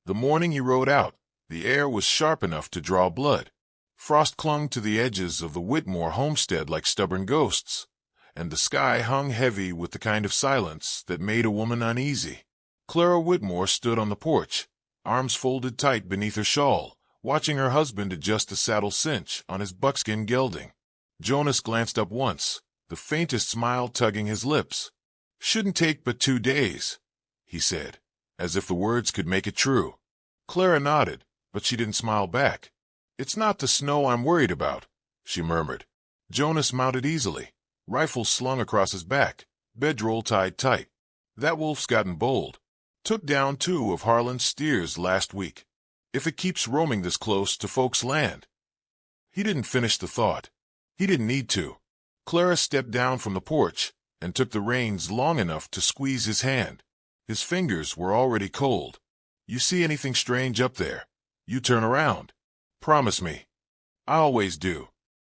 The morning he rode out, the air was sharp enough to draw blood. Frost clung to the edges of the Whitmore homestead like stubborn ghosts, and the sky hung heavy with the kind of silence that made a woman uneasy. Clara Whitmore stood on the porch, arms folded tight beneath her shawl, watching her husband adjust the saddle cinch on his buckskin gelding. Jonas glanced up once, the faintest smile tugging his lips. "Shouldn't take but 2 days," he said, as if the words could make it true. Clara nodded, but she didn't smile back. "It's not the snow I'm worried about," she murmured. Jonas mounted easily, rifle slung across his back, bedroll tied tight. "That wolf's gotten bold. Took down 2 of Harlan's steers last week. If it keeps roaming this close to folks' land." He didn't finish the thought. He didn't need to. Clara stepped down from the porch and took the reins long enough to squeeze his hand. His fingers were already cold. "You see anything strange up there, you turn around. Promise me." "I always do."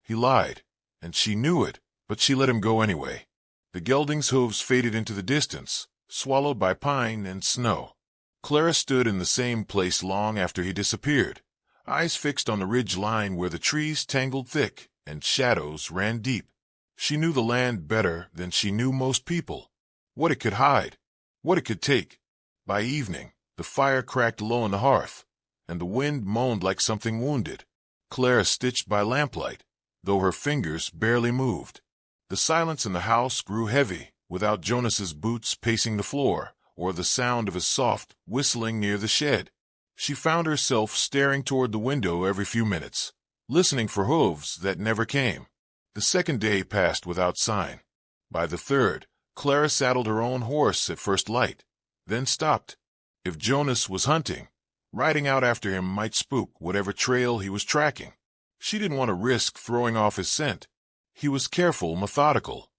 He lied, and she knew it, but she let him go anyway. The gelding's hooves faded into the distance, swallowed by pine and snow. Clara stood in the same place long after he disappeared, eyes fixed on the ridge line where the trees tangled thick and shadows ran deep. She knew the land better than she knew most people, what it could hide, what it could take. By evening, the fire cracked low on the hearth, and the wind moaned like something wounded. Clara stitched by lamplight, though her fingers barely moved. The silence in the house grew heavy, without Jonas's boots pacing the floor, or the sound of his soft whistling near the shed. She found herself staring toward the window every few minutes, listening for hooves that never came. The second day passed without sign. By the third, Clara saddled her own horse at first light, then stopped. If Jonas was hunting, riding out after him might spook whatever trail he was tracking. She didn't want to risk throwing off his scent. He was careful, methodical,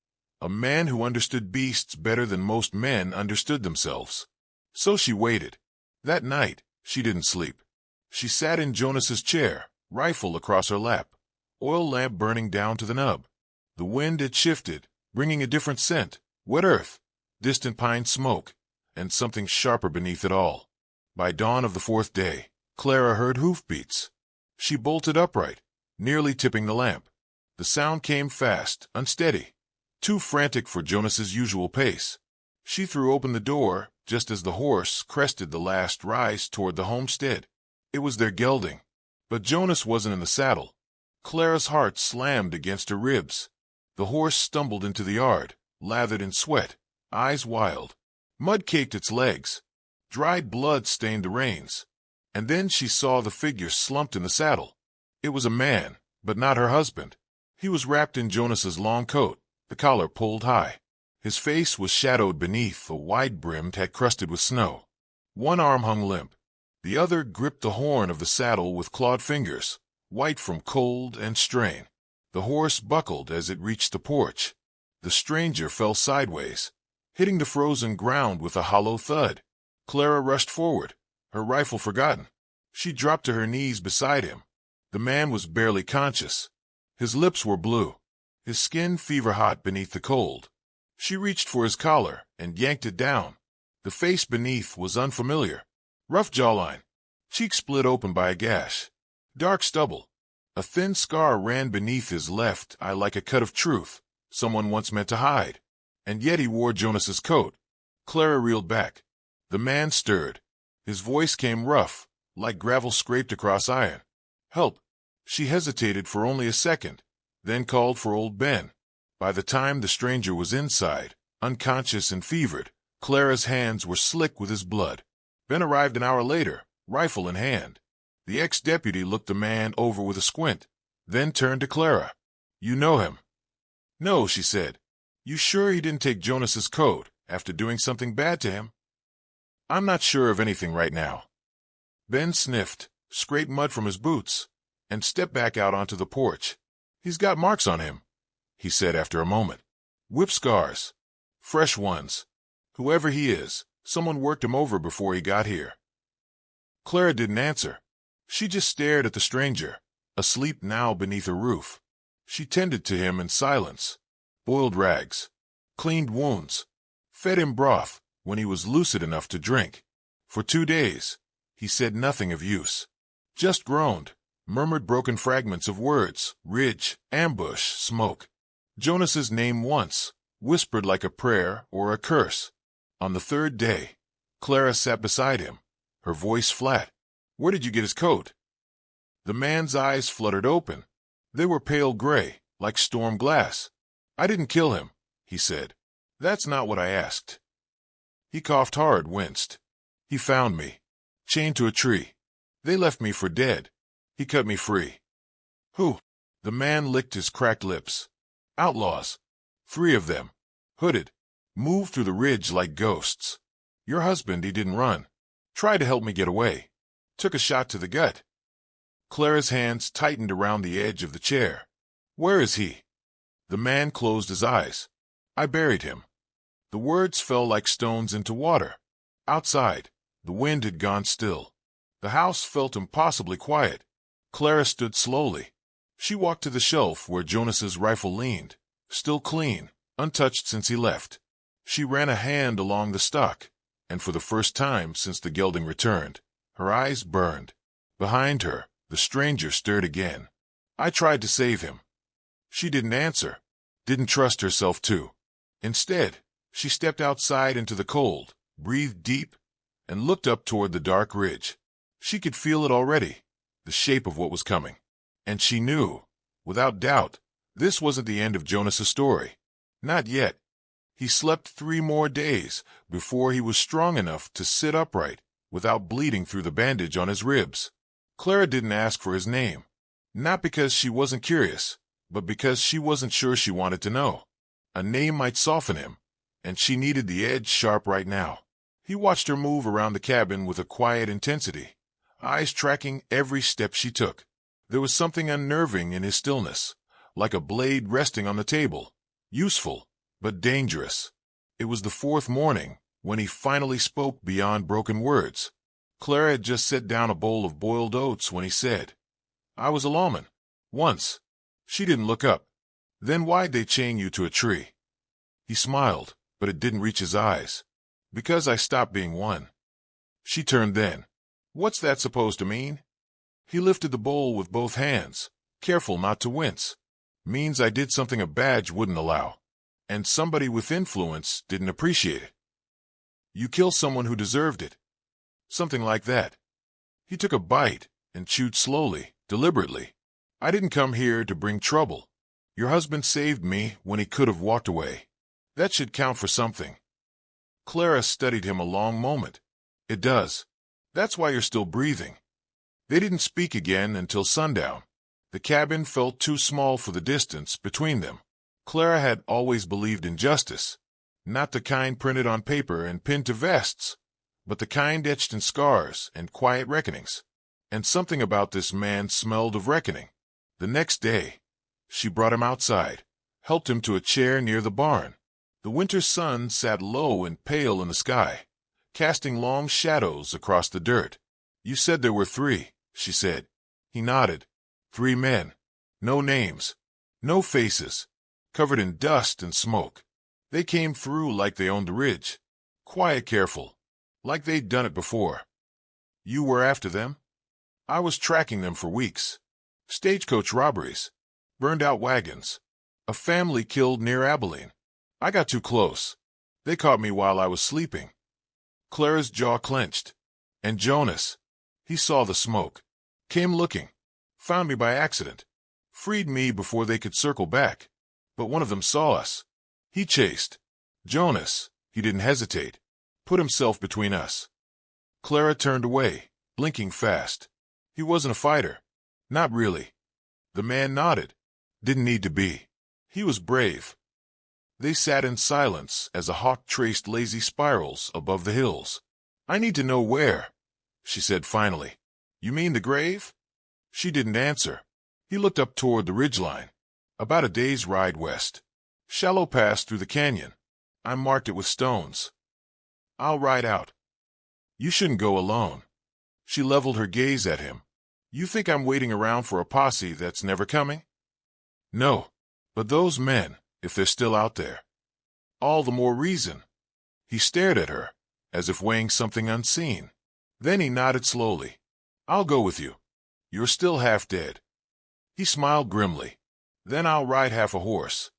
a man who understood beasts better than most men understood themselves. So she waited. That night, she didn't sleep. She sat in Jonas's chair, rifle across her lap, oil lamp burning down to the nub. The wind had shifted, bringing a different scent, wet earth, distant pine smoke, and something sharper beneath it all. By dawn of the 4th day, Clara heard hoofbeats. She bolted upright, nearly tipping the lamp. The sound came fast, unsteady, too frantic for Jonas's usual pace. She threw open the door just as the horse crested the last rise toward the homestead. It was their gelding, but Jonas wasn't in the saddle. Clara's heart slammed against her ribs. The horse stumbled into the yard, lathered in sweat, eyes wild. Mud caked its legs. Dried blood stained the reins. And then she saw the figure slumped in the saddle. It was a man, but not her husband. He was wrapped in Jonas's long coat, the collar pulled high. His face was shadowed beneath a wide-brimmed hat crusted with snow. One arm hung limp. The other gripped the horn of the saddle with clawed fingers, white from cold and strain. The horse buckled as it reached the porch. The stranger fell sideways, hitting the frozen ground with a hollow thud. Clara rushed forward, her rifle forgotten. She dropped to her knees beside him. The man was barely conscious. His lips were blue, his skin fever-hot beneath the cold. She reached for his collar and yanked it down. The face beneath was unfamiliar. Rough jawline, cheeks split open by a gash, dark stubble. A thin scar ran beneath his left eye like a cut of truth someone once meant to hide. And yet he wore Jonas's coat. Clara reeled back. The man stirred. His voice came rough, like gravel scraped across iron. "Help!" She hesitated for only a second, then called for old Ben. By the time the stranger was inside, unconscious and fevered, Clara's hands were slick with his blood. Ben arrived an hour later, rifle in hand. The ex-deputy looked the man over with a squint, then turned to Clara. "You know him?" "No," she said. "You sure he didn't take Jonas's coat after doing something bad to him?" "I'm not sure of anything right now." Ben sniffed, scraped mud from his boots, and stepped back out onto the porch. "He's got marks on him," he said after a moment. "Whip scars. Fresh ones. Whoever he is, someone worked him over before he got here." Clara didn't answer. She just stared at the stranger, asleep now beneath her roof. She tended to him in silence. Boiled rags, cleaned wounds, fed him broth when he was lucid enough to drink. For 2 days, He said nothing of use. Just groaned, murmured broken fragments of words, ridge, ambush, smoke. Jonas's name once, whispered like a prayer or a curse. On the third day, Clara sat beside him, her voice flat. "Where did you get his coat?" The man's eyes fluttered open. They were pale gray, like storm glass. "I didn't kill him," he said. "That's not what I asked." He coughed hard, winced. "He found me, chained to a tree. They left me for dead. He cut me free." "Who?" The man licked his cracked lips. "Outlaws. 3 of them. Hooded. Moved through the ridge like ghosts. Your husband, he didn't run. Tried to help me get away. Took a shot to the gut." Clara's hands tightened around the edge of the chair. "Where is he?" The man closed his eyes. "I buried him." The words fell like stones into water. Outside, the wind had gone still. The house felt impossibly quiet. Clara stood slowly. She walked to the shelf where Jonas's rifle leaned, still clean, untouched since he left. She ran a hand along the stock, and for the first time since the gelding returned, her eyes burned. Behind her, the stranger stirred again. "I tried to save him." She didn't answer, didn't trust herself to. Instead, she stepped outside into the cold, breathed deep, and looked up toward the dark ridge. She could feel it already, the shape of what was coming. And she knew, without doubt, this wasn't the end of Jonas's story. Not yet. He slept 3 more days before he was strong enough to sit upright without bleeding through the bandage on his ribs. Clara didn't ask for his name, not because she wasn't curious, but because she wasn't sure she wanted to know. A name might soften him, and she needed the edge sharp right now. He watched her move around the cabin with a quiet intensity, eyes tracking every step she took. There was something unnerving in his stillness, like a blade resting on the table, useful, but dangerous. It was the 4th morning when he finally spoke beyond broken words. Clara had just set down a bowl of boiled oats when he said, "I was a lawman. Once." She didn't look up. "Then why'd they chain you to a tree?" He smiled, but it didn't reach his eyes. "Because I stopped being one." She turned then. "What's that supposed to mean?" He lifted the bowl with both hands, careful not to wince. "Means I did something a badge wouldn't allow. And somebody with influence didn't appreciate it. You kill someone who deserved it. Something like that." He took a bite and chewed slowly, deliberately. "I didn't come here to bring trouble. Your husband saved me when he could have walked away. That should count for something." Clara studied him a long moment. "It does. That's why you're still breathing." They didn't speak again until sundown. The cabin felt too small for the distance between them. Clara had always believed in justice, not the kind printed on paper and pinned to vests, but the kind etched in scars and quiet reckonings. And something about this man smelled of reckoning. The next day, she brought him outside, helped him to a chair near the barn. The winter sun sat low and pale in the sky, casting long shadows across the dirt. "You said there were 3, she said. He nodded. 3 men. No names. No faces. Covered in dust and smoke. They came through like they owned the ridge. Quiet, careful. Like they'd done it before." "You were after them?" "I was tracking them for weeks. Stagecoach robberies. Burned out wagons. A family killed near Abilene. I got too close. They caught me while I was sleeping." Clara's jaw clenched. "And Jonas. He saw the smoke. Came looking. Found me by accident. Freed me before they could circle back. But one of them saw us. He chased. Jonas, he didn't hesitate. Put himself between us." Clara turned away, blinking fast. "He wasn't a fighter." "Not really." The man nodded. "Didn't need to be. He was brave." They sat in silence as a hawk traced lazy spirals above the hills. "I need to know where," she said finally. "You mean the grave?" She didn't answer. He looked up toward the ridgeline. "About a day's ride west. Shallow pass through the canyon. I marked it with stones. I'll ride out." "You shouldn't go alone." She leveled her gaze at him. "You think I'm waiting around for a posse that's never coming?" "No. But those men, if they're still out there. All the more reason." He stared at her, as if weighing something unseen. Then he nodded slowly. "I'll go with you. You're still half dead." He smiled grimly. "Then I'll ride half a horse."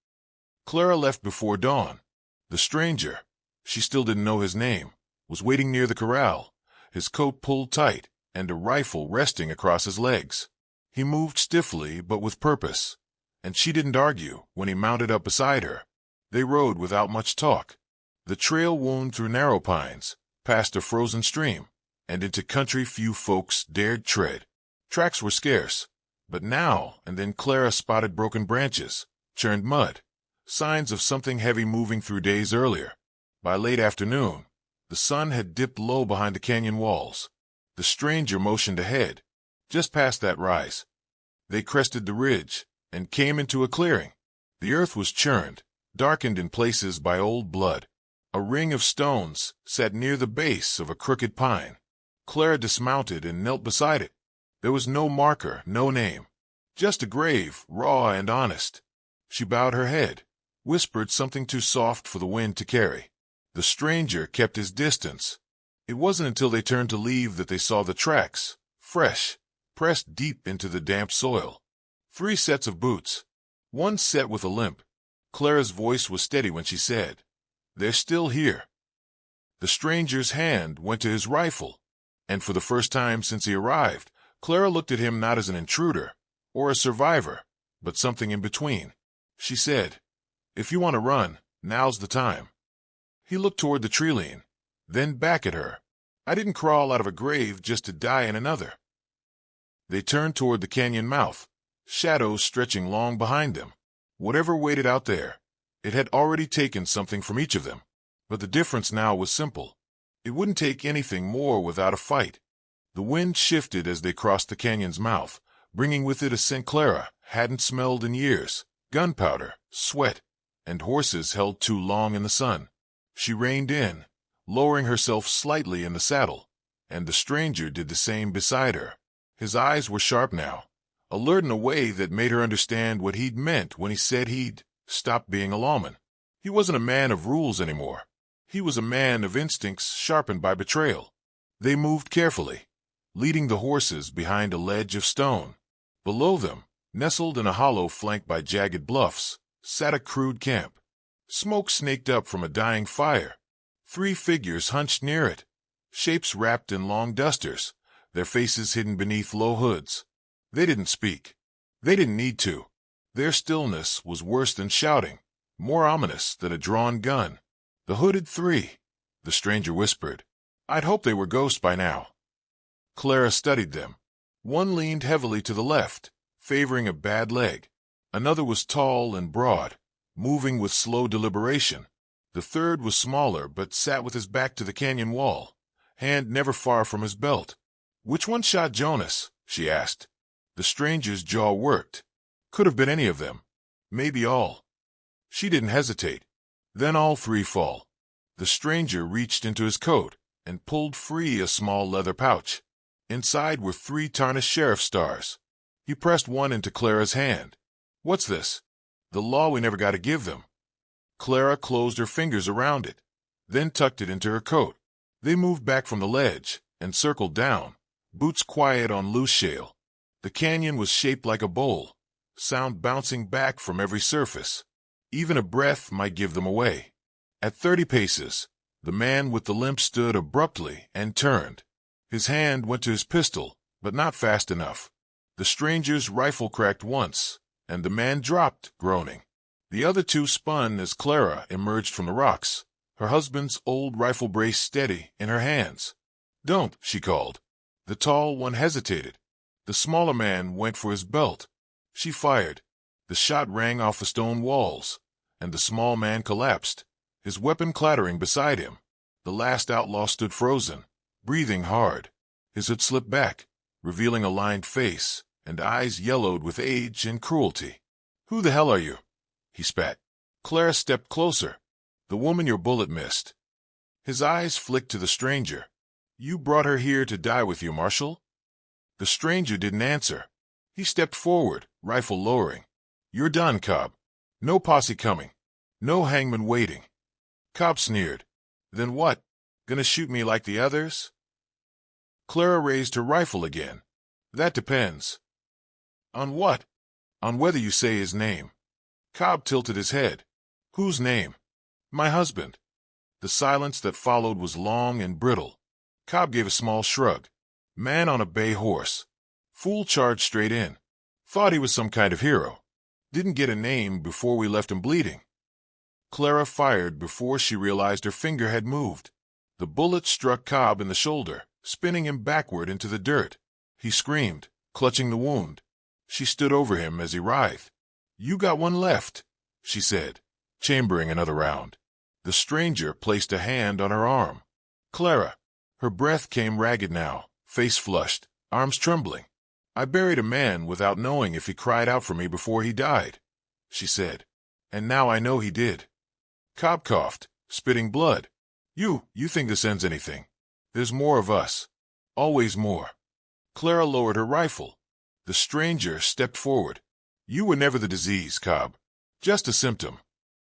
Clara left before dawn. The stranger, she still didn't know his name, was waiting near the corral, his coat pulled tight and a rifle resting across his legs. He moved stiffly but with purpose, and she didn't argue when he mounted up beside her. They rode without much talk. The trail wound through narrow pines, past a frozen stream, and into country few folks dared tread. Tracks were scarce, but now and then Clara spotted broken branches, churned mud, signs of something heavy moving through days earlier. By late afternoon, the sun had dipped low behind the canyon walls. The stranger motioned ahead, just past that rise. They crested the ridge and came into a clearing. The earth was churned, darkened in places by old blood. A ring of stones sat near the base of a crooked pine. Clara dismounted and knelt beside it. There was no marker, no name, just a grave, raw and honest. She bowed her head, whispered something too soft for the wind to carry. The stranger kept his distance. It wasn't until they turned to leave that they saw the tracks, fresh, pressed deep into the damp soil. 3 sets of boots, one set with a limp. Clara's voice was steady when she said, "They're still here." The stranger's hand went to his rifle, and for the first time since he arrived, Clara looked at him not as an intruder or a survivor, but something in between. She said, "If you want to run, now's the time." He looked toward the tree-line, then back at her. "I didn't crawl out of a grave just to die in another." They turned toward the canyon mouth, shadows stretching long behind them. Whatever waited out there, it had already taken something from each of them. But the difference now was simple. It wouldn't take anything more without a fight. The wind shifted as they crossed the canyon's mouth, bringing with it a scent Clara hadn't smelled in years: gunpowder, sweat, and horses held too long in the sun. She reined in, lowering herself slightly in the saddle, and the stranger did the same beside her. His eyes were sharp now, alert in a way that made her understand what he'd meant when he said he'd stopped being a lawman. He wasn't a man of rules anymore. He was a man of instincts sharpened by betrayal. They moved carefully, leading the horses behind a ledge of stone. Below them, nestled in a hollow flanked by jagged bluffs, sat a crude camp. Smoke snaked up from a dying fire. 3 figures hunched near it, shapes wrapped in long dusters, their faces hidden beneath low hoods. They didn't speak. They didn't need to. Their stillness was worse than shouting, more ominous than a drawn gun. "The hooded 3, the stranger whispered. "I'd hoped they were ghosts by now." Clara studied them. One leaned heavily to the left, favoring a bad leg. Another was tall and broad, moving with slow deliberation. The third was smaller but sat with his back to the canyon wall, hand never far from his belt. "Which one shot Jonas?" she asked. The stranger's jaw worked. Could have been any of them. Maybe all. She didn't hesitate. Then all 3 fall. The stranger reached into his coat and pulled free a small leather pouch. Inside were 3 tarnished sheriff's stars. He pressed one into Clara's hand. "What's this?" "The law we never got to give them." Clara closed her fingers around it, then tucked it into her coat. They moved back from the ledge and circled down, boots quiet on loose shale. The canyon was shaped like a bowl, sound bouncing back from every surface. Even a breath might give them away. At 30 paces, the man with the limp stood abruptly and turned. His hand went to his pistol, but not fast enough. The stranger's rifle cracked once, and the man dropped, groaning. The other 2 spun as Clara emerged from the rocks, her husband's old rifle brace steady in her hands. "Don't," she called. The tall one hesitated. The smaller man went for his belt. She fired. The shot rang off the stone walls, and the small man collapsed, his weapon clattering beside him. The last outlaw stood frozen, breathing hard. His hood slipped back, revealing a lined face and eyes yellowed with age and cruelty. "Who the hell are you?" he spat. Clara stepped closer. "The woman your bullet missed." His eyes flicked to the stranger. "You brought her here to die with you, Marshal?" The stranger didn't answer. He stepped forward, rifle lowering. "You're done, Cobb. No posse coming. No hangman waiting." Cobb sneered. "Then what? Gonna shoot me like the others?" Clara raised her rifle again. That depends. On what? On whether you say his name. Cobb tilted his head. Whose name? My husband. The silence that followed was long and brittle. Cobb gave a small shrug. Man on a bay horse. Fool charged straight in. Thought he was some kind of hero. Didn't get a name before we left him bleeding. Clara fired before she realized her finger had moved. The bullet struck Cobb in the shoulder, spinning him backward into the dirt. He screamed, clutching the wound. She stood over him as he writhed. You got one left, she said, chambering another round. The stranger placed a hand on her arm. Clara. Her breath came ragged now, face flushed, arms trembling. I buried a man without knowing if he cried out for me before he died, she said. And now I know he did. Cobb coughed, spitting blood. You think this ends anything? There's more of us. Always more. Clara lowered her rifle. The stranger stepped forward. You were never the disease, Cobb. Just a symptom.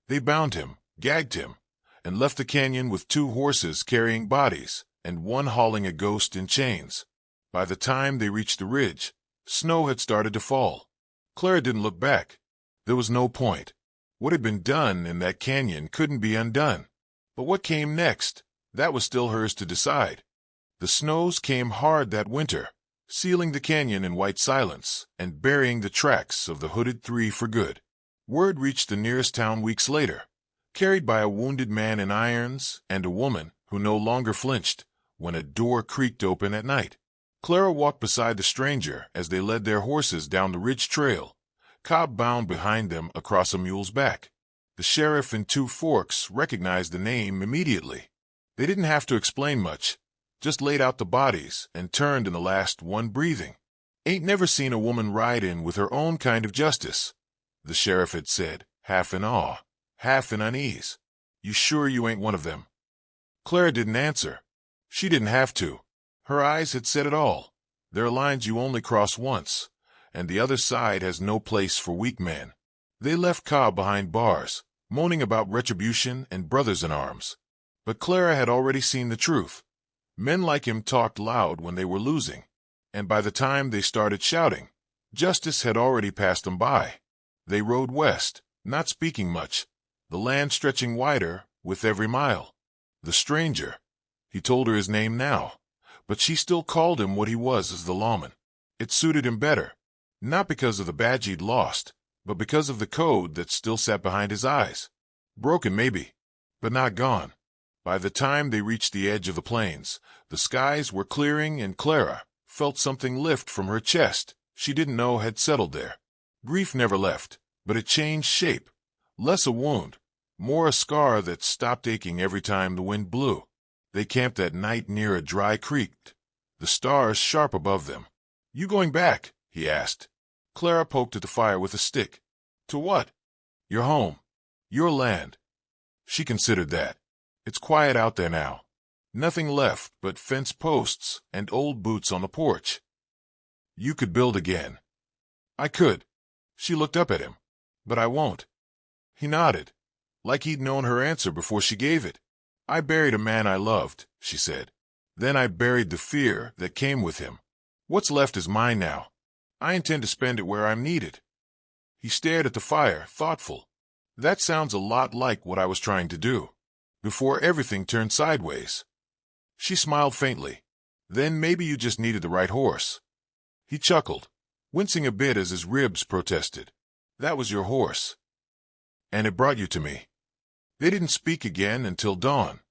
They bound him, gagged him, and left the canyon with 2 horses carrying bodies and one hauling a ghost in chains. By the time they reached the ridge, snow had started to fall. Clara didn't look back. There was no point. What had been done in that canyon couldn't be undone. But what came next, that was still hers to decide. The snows came hard that winter, sealing the canyon in white silence and burying the tracks of the Hooded Three for good. Word reached the nearest town weeks later, carried by a wounded man in irons and a woman who no longer flinched when a door creaked open at night. Clara walked beside the stranger as they led their horses down the ridge trail, Cobb bound behind them across a mule's back. The sheriff in Two Forks recognized the name immediately. They didn't have to explain much, just laid out the bodies and turned in the last one breathing. Ain't never seen a woman ride in with her own kind of justice, the sheriff had said, half in awe, half in unease. You sure you ain't one of them? Clara didn't answer. She didn't have to. Her eyes had said it all. There are lines you only cross once, and the other side has no place for weak men. They left Cobb behind bars, moaning about retribution and brothers in arms. But Clara had already seen the truth. Men like him talked loud when they were losing, and by the time they started shouting, justice had already passed them by. They rode west, not speaking much, the land stretching wider with every mile. The stranger. He told her his name now, but she still called him what he was as the lawman. It suited him better, not because of the badge he'd lost, but because of the code that still sat behind his eyes. Broken maybe, but not gone. By the time they reached the edge of the plains, the skies were clearing and Clara felt something lift from her chest she didn't know had settled there. Grief never left, but it changed shape. Less a wound, more a scar that stopped aching every time the wind blew. They camped that night near a dry creek, the stars sharp above them. You going back? He asked. Clara poked at the fire with a stick. To what? Your home. Your land. She considered that. It's quiet out there now. Nothing left but fence posts and old boots on the porch. You could build again. I could. She looked up at him. But I won't. He nodded, like he'd known her answer before she gave it. I buried a man I loved, she said. Then I buried the fear that came with him. What's left is mine now. I intend to spend it where I'm needed. He stared at the fire, thoughtful. That sounds a lot like what I was trying to do, before everything turned sideways. She smiled faintly. Then maybe you just needed the right horse. He chuckled, wincing a bit as his ribs protested. That was your horse. And it brought you to me. They didn't speak again until dawn,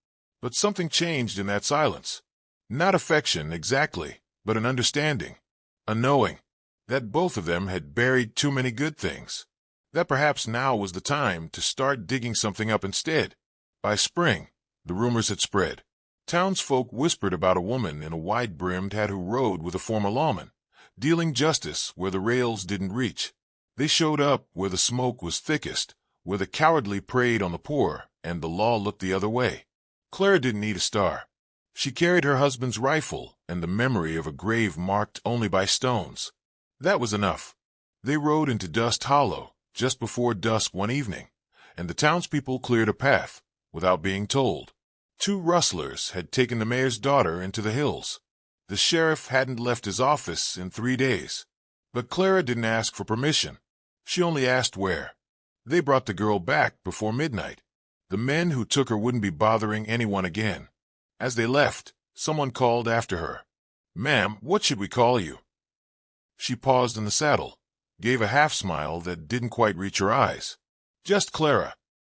but something changed in that silence. Not affection exactly, but an understanding, a knowing, that both of them had buried too many good things, that perhaps now was the time to start digging something up instead. By spring, the rumors had spread. Townsfolk whispered about a woman in a wide-brimmed hat who rode with a former lawman, dealing justice where the rails didn't reach. They showed up where the smoke was thickest, where the cowardly preyed on the poor and the law looked the other way. Clara didn't need a star. She carried her husband's rifle and the memory of a grave marked only by stones. That was enough. They rode into Dust Hollow just before dusk one evening, and the townspeople cleared a path without being told. 2 rustlers had taken the mayor's daughter into the hills. The sheriff hadn't left his office in 3 days. But Clara didn't ask for permission. She only asked where. They brought the girl back before midnight. The men who took her wouldn't be bothering anyone again. As they left, someone called after her. "Ma'am, what should we call you?" She paused in the saddle, gave a half-smile that didn't quite reach her eyes. Just Clara.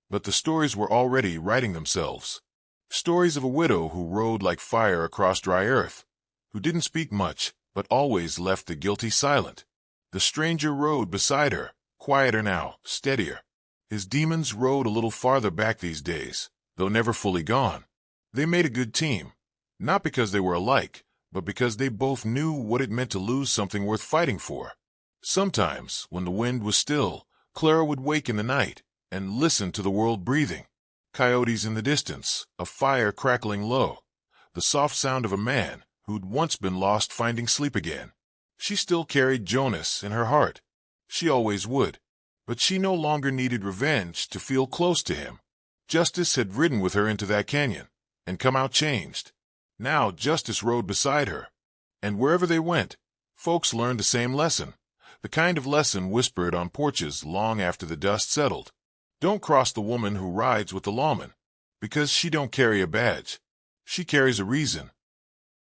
But the stories were already writing themselves. Stories of a widow who rode like fire across dry earth, who didn't speak much, but always left the guilty silent. The stranger rode beside her, quieter now, steadier. His demons rode a little farther back these days, though never fully gone. They made a good team, not because they were alike, but because they both knew what it meant to lose something worth fighting for. Sometimes, when the wind was still, Clara would wake in the night and listen to the world breathing. Coyotes in the distance, a fire crackling low, the soft sound of a man who'd once been lost finding sleep again. She still carried Jonas in her heart. She always would. But she no longer needed revenge to feel close to him. Justice had ridden with her into that canyon and come out changed. Now Justice rode beside her. And wherever they went, folks learned the same lesson, the kind of lesson whispered on porches long after the dust settled. Don't cross the woman who rides with the lawman, because she don't carry a badge. She carries a reason.